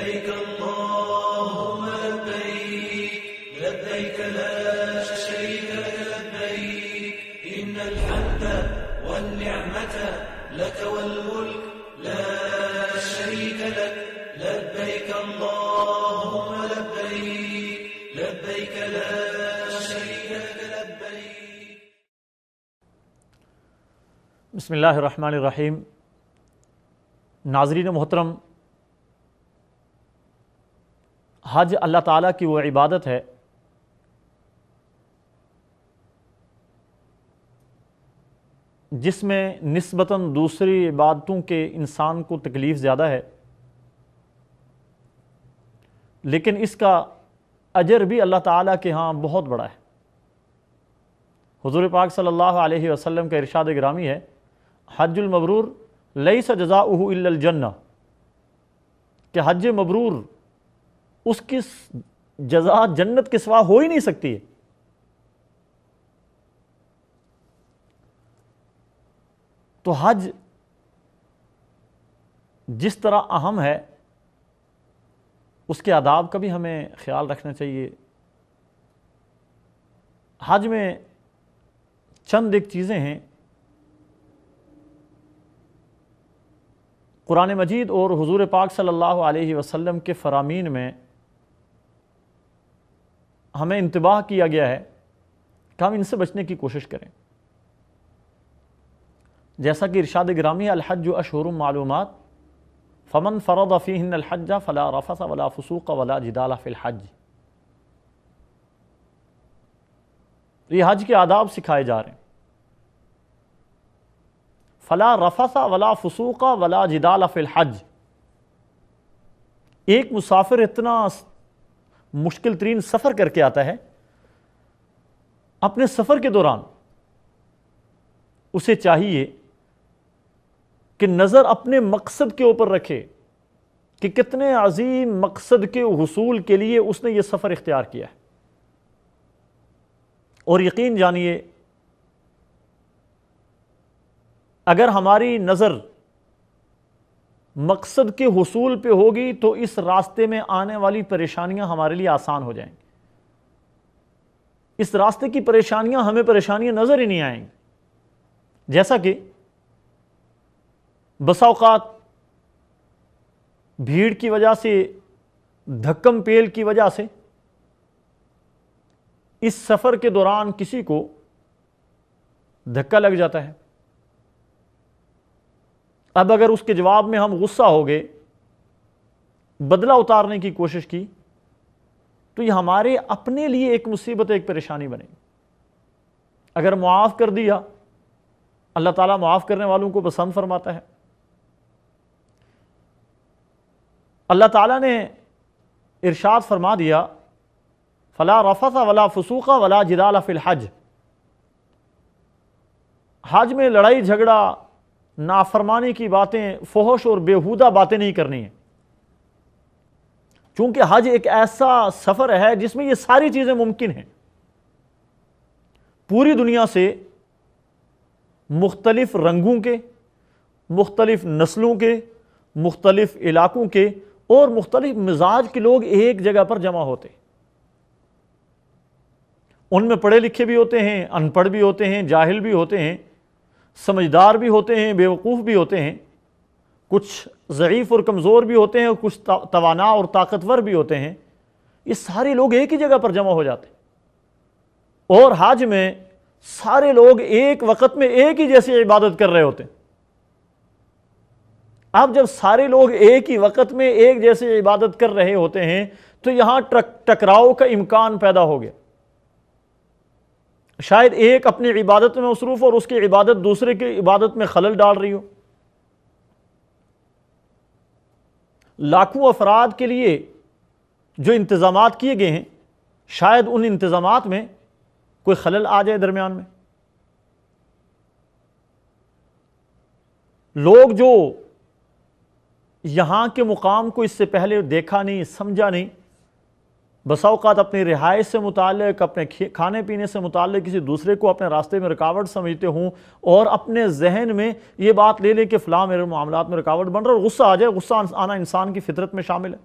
لبيك اللهم لبيك لبيك لا شريك لك لبيك إن الحمد والنعمة لك والملك لا شريك لك لبيك اللهم لبيك لبيك لا شريك لك لبيك. بسم اللہ الرحمن الرحیم. ناظرین محترم، حج اللہ تعالیٰ کی وہ عبادت ہے جس میں نسبتاً دوسری عبادتوں کے انسان کو تکلیف زیادہ ہے، لیکن اس کا اجر بھی اللہ تعالیٰ کے ہاں بہت بڑا ہے. حضور پاک صلی اللہ علیہ وسلم کا ارشاد گرامی ہے، حج المبرور لیس جزاؤہ الا الجنہ، کہ حج مبرور اس کی جزا جنت کے سوا ہو ہی نہیں سکتی ہے. تو حج جس طرح اہم ہے اس کے آداب کا بھی ہمیں خیال رکھنا چاہیے. حج میں چند ایک چیزیں ہیں قرآن مجید اور حضور پاک صلی اللہ علیہ وسلم کے فرامین میں ہمیں انتباہ کیا گیا ہے کہ ہم ان سے بچنے کی کوشش کریں. جیسا کہ ارشاد گرامی ہے، الحج اشہر معلومات فمن فرض فیہن الحج فلا رفث ولا فسوق ولا جدال فی الحج. یہ حج کے آداب سکھائے جا رہے ہیں. فلا رفث ولا فسوق ولا جدال فی الحج. ایک مسافر اتنا مشکل ترین سفر کر کے آتا ہے، اپنے سفر کے دوران اسے چاہیے کہ نظر اپنے مقصد کے اوپر رکھے کہ کتنے عظیم مقصد کے حصول کے لیے اس نے یہ سفر اختیار کیا ہے. اور یقین جانیے اگر ہماری نظر مقصد کے حصول پہ ہوگی تو اس راستے میں آنے والی پریشانیاں ہمارے لیے آسان ہو جائیں گی. اس راستے کی پریشانیاں ہمیں پریشانیاں نظر ہی نہیں آئیں گی. جیسا کہ بسا اوقات بھیڑ کی وجہ سے، دھکم پیل کی وجہ سے اس سفر کے دوران کسی کو دھکا لگ جاتا ہے. اب اگر اس کے جواب میں ہم غصہ ہو گئے، بدلہ اتارنے کی کوشش کی، تو یہ ہمارے اپنے لیے ایک مصیبت، ایک پریشانی بنے گی. اگر معاف کر دیا، اللہ تعالیٰ معاف کرنے والوں کو پسند فرماتا ہے. اللہ تعالیٰ نے ارشاد فرما دیا، فلا رفث ولا فسوق ولا جدال فی الحج. حج میں لڑائی جھگڑا، نافرمانی کی باتیں، فحش اور بیہودہ باتیں نہیں کرنی ہیں. چونکہ حج ایک ایسا سفر ہے جس میں یہ ساری چیزیں ممکن ہیں. پوری دنیا سے مختلف رنگوں کے، مختلف نسلوں کے، مختلف علاقوں کے اور مختلف مزاج کے لوگ ایک جگہ پر جمع ہوتے. ان میں پڑھے لکھے بھی ہوتے ہیں، ان پڑھ بھی ہوتے ہیں، جاہل بھی ہوتے ہیں، سمجھدار بھی ہوتے ہیں، بیوقوف بھی ہوتے ہیں، کچھ ضعیف اور کمزور بھی ہوتے ہیں اور کچھ توانا اور طاقتور بھی ہوتے ہیں. یہ سارے لوگ ایک ہی جگہ پر جمع ہو جاتے ہیں. اور حج میں سارے لوگ ایک وقت میں ایک ہی جیسی عبادت کر رہے ہوتے ہیں. اب جب سارے لوگ ایک ہی وقت میں ایک جیسی عبادت کر رہے ہوتے ہیں تو یہاں ٹکراؤ کا امکان پیدا ہو گیا. شاید ایک اپنی عبادت میں مصروف اور اس کی عبادت دوسرے کی عبادت میں خلل ڈال رہی ہو. لاکھوں افراد کے لیے جو انتظامات کیے گئے ہیں، شاید ان انتظامات میں کوئی خلل آ جائے درمیان میں. لوگ جو یہاں کے مقام کو اس سے پہلے دیکھا نہیں، سمجھا نہیں، بسا اوقات اپنی رہائش سے متعلق، اپنے کھانے پینے سے متعلق کسی دوسرے کو اپنے راستے میں رکاوٹ سمجھتے ہوں اور اپنے ذہن میں یہ بات لے لیں کہ فلاں میرے معاملات میں رکاوٹ بن رہا ہے اور غصہ آ جائے. غصہ آنا انسان کی فطرت میں شامل ہے.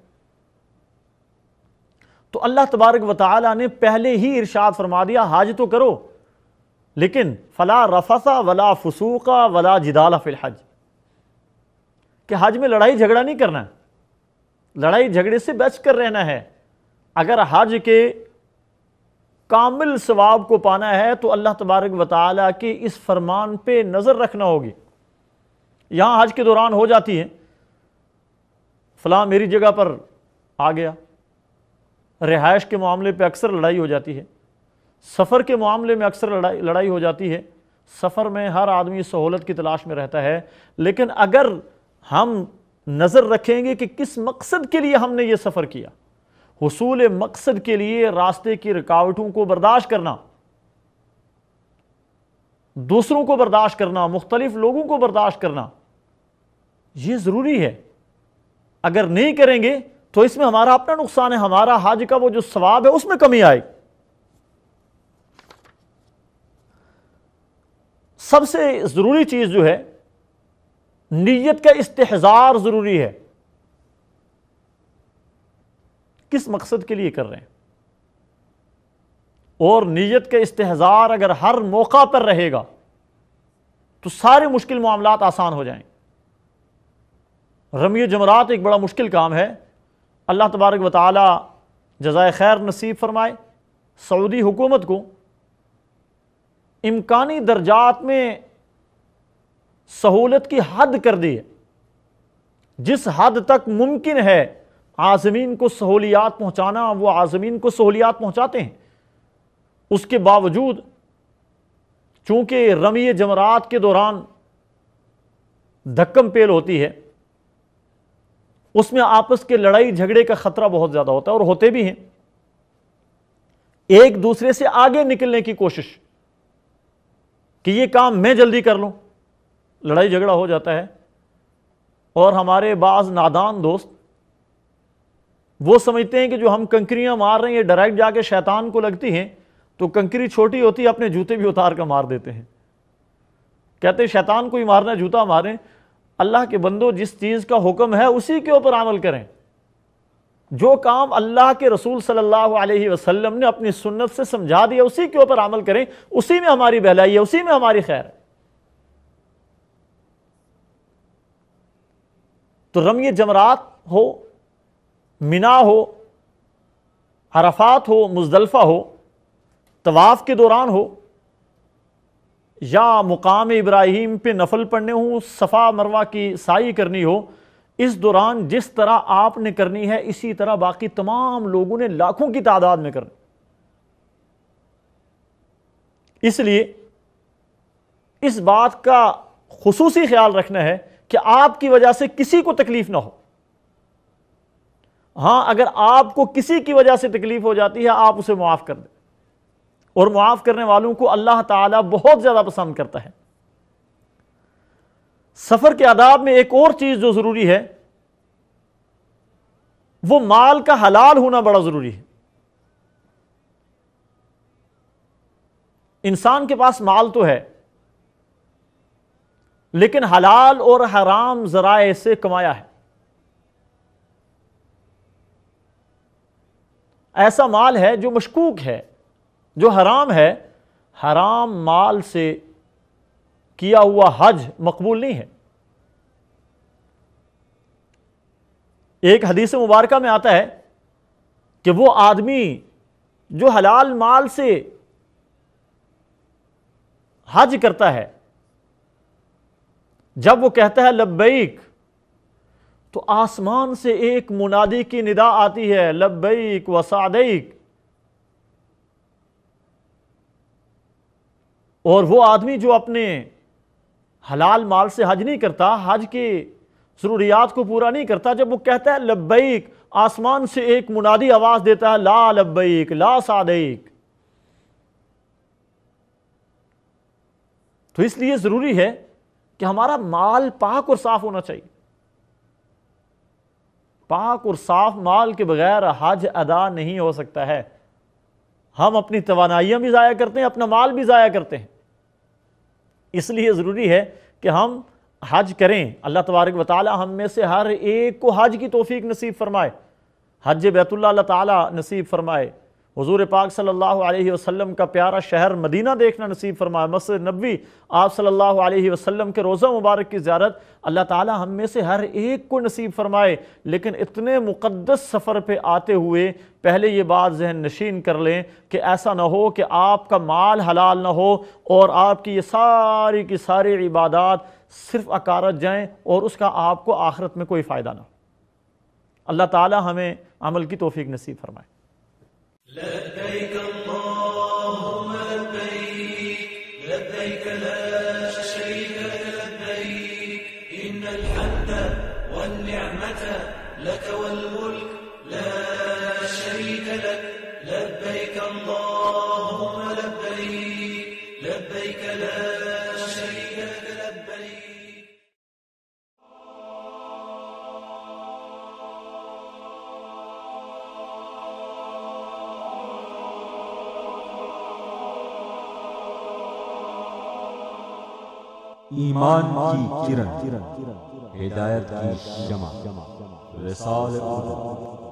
تو اللہ تبارک و تعالیٰ نے پہلے ہی ارشاد فرما دیا حج تو کرو، لیکن فلا رفث ولا فسوق ولا جدال فی الحج، کہ حج میں لڑائی جھگڑا نہیں کرنا ہے، لڑائی جھگڑے سے بچ کر رہنا ہے۔ اگر حج کے کامل ثواب کو پانا ہے تو اللہ تبارک و تعالیٰ کے اس فرمان پہ نظر رکھنا ہوگی۔ یہاں حج کے دوران ہو جاتی ہے، فلاں میری جگہ پر آ گیا، رہائش کے معاملے پہ اکثر لڑائی ہو جاتی ہے، سفر کے معاملے میں اکثر لڑائی ہو جاتی ہے۔ سفر میں ہر آدمی سہولت کی تلاش میں رہتا ہے، لیکن اگر ہم نظر رکھیں گے کہ کس مقصد کے لیے ہم نے یہ سفر کیا، حصول مقصد کے لیے راستے کی رکاوٹوں کو برداشت کرنا، دوسروں کو برداشت کرنا، مختلف لوگوں کو برداشت کرنا، یہ ضروری ہے۔ اگر نہیں کریں گے تو اس میں ہمارا اپنا نقصان ہے، ہمارا حج کا وہ جو ثواب ہے اس میں کمی آئے۔ سب سے ضروری چیز جو ہے، نیت کا استحضار ضروری ہے، کس مقصد کے لیے کر رہے ہیں، اور نیت کا استحضار اگر ہر موقع پر رہے گا تو سارے مشکل معاملات آسان ہو جائیں۔ رمی جمرات ایک بڑا مشکل کام ہے، اللہ تبارک و تعالی جزائے خیر نصیب فرمائے سعودی حکومت کو امکانی درجات میں سہولت کی حد کر دی ہے، جس حد تک ممکن ہے عازمین کو سہولیات پہنچانا وہ عازمین کو سہولیات پہنچاتے ہیں۔ اس کے باوجود چونکہ رمی جمرات کے دوران دھکم پیل ہوتی ہے، اس میں آپس کے لڑائی جھگڑے کا خطرہ بہت زیادہ ہوتا ہے، اور ہوتے بھی ہیں، ایک دوسرے سے آگے نکلنے کی کوشش کہ یہ کام میں جلدی کر لوں، لڑائی جھگڑا ہو جاتا ہے۔ اور ہمارے بعض نادان دوست وہ سمجھتے ہیں کہ جو ہم کنکریاں مار رہے ہیں یہ ڈائریکٹ جا کے شیطان کو لگتی ہیں، تو کنکری چھوٹی ہوتی ہے، اپنے جوتے بھی اتار کر مار دیتے ہیں، کہتے ہیں شیطان کو ہی مارنا ہے، جوتا ماریں۔ اللہ کے بندو، جس چیز کا حکم ہے اسی کے اوپر عمل کریں، جو کام اللہ کے رسول صلی اللہ علیہ وسلم نے اپنی سنت سے سمجھا دیا اسی کے اوپر عمل کریں، اسی میں ہماری بھلائی ہے، اسی میں ہماری خیر ہے۔ تو رمی جمرات ہو، منا ہو، عرفات ہو، مزدلفہ ہو، طواف کے دوران ہو، یا مقام ابراہیم پہ نفل پڑھنے ہوں، صفا مروہ کی سعی کرنی ہو، اس دوران جس طرح آپ نے کرنی ہے اسی طرح باقی تمام لوگوں نے لاکھوں کی تعداد میں کرنی۔ اس لیے اس بات کا خصوصی خیال رکھنا ہے کہ آپ کی وجہ سے کسی کو تکلیف نہ ہو۔ ہاں، اگر آپ کو کسی کی وجہ سے تکلیف ہو جاتی ہے آپ اسے معاف کر دیں، اور معاف کرنے والوں کو اللہ تعالیٰ بہت زیادہ پسند کرتا ہے۔ سفر کے آداب میں ایک اور چیز جو ضروری ہے وہ مال کا حلال ہونا بڑا ضروری ہے۔ انسان کے پاس مال تو ہے، لیکن حلال اور حرام ذرائع سے کمایا ہے۔ ایسا مال ہے جو مشکوک ہے، جو حرام ہے، حرام مال سے کیا ہوا حج مقبول نہیں ہے۔ ایک حدیث مبارکہ میں آتا ہے کہ وہ آدمی جو حلال مال سے حج کرتا ہے، جب وہ کہتا ہے لبیک، تو آسمان سے ایک منادی کی ندا آتی ہے، لبیک و سعدیک۔ اور وہ آدمی جو اپنے حلال مال سے حج نہیں کرتا، حج کی ضروریات کو پورا نہیں کرتا، جب وہ کہتا ہے لبیک، آسمان سے ایک منادی آواز دیتا ہے، لا لبیک لا سعدیک۔ تو اس لیے ضروری ہے کہ ہمارا مال پاک اور صاف ہونا چاہیے۔ پاک اور صاف مال کے بغیر حج ادا نہیں ہو سکتا ہے۔ ہم اپنی توانائیاں بھی ضائع کرتے ہیں، اپنا مال بھی ضائع کرتے ہیں۔ اس لیے ضروری ہے کہ ہم حج کریں۔ اللہ تبارک و تعالی ہم میں سے ہر ایک کو حج کی توفیق نصیب فرمائے، حج بیت اللہ اللہ تعالیٰ نصیب فرمائے، حضور پاک صلی اللہ علیہ وسلم کا پیارا شہر مدینہ دیکھنا نصیب فرمائے، مسجد نبوی، آپ صلی اللہ علیہ وسلم کے روضہ مبارک کی زیارت اللہ تعالیٰ ہم میں سے ہر ایک کو نصیب فرمائے۔ لیکن اتنے مقدس سفر پہ آتے ہوئے پہلے یہ بات ذہن نشین کر لیں کہ ایسا نہ ہو کہ آپ کا مال حلال نہ ہو اور آپ کی یہ ساری کی ساری عبادات صرف اکارت جائیں اور اس کا آپ کو آخرت میں کوئی فائدہ نہ ہو۔ اللہ تعالیٰ ہمیں عمل کی توفیق نصیب فرمائے۔ لبيك اللهم لبيك لبيك لا شريك لك لبيك إن الحمد والنعمة لك والملك لا شريك لك لبيك اللهم لبيك لبيك لا شريك لك لبيك ایمان کی کرن، ہدایت کی شمع، رسالہ اردو۔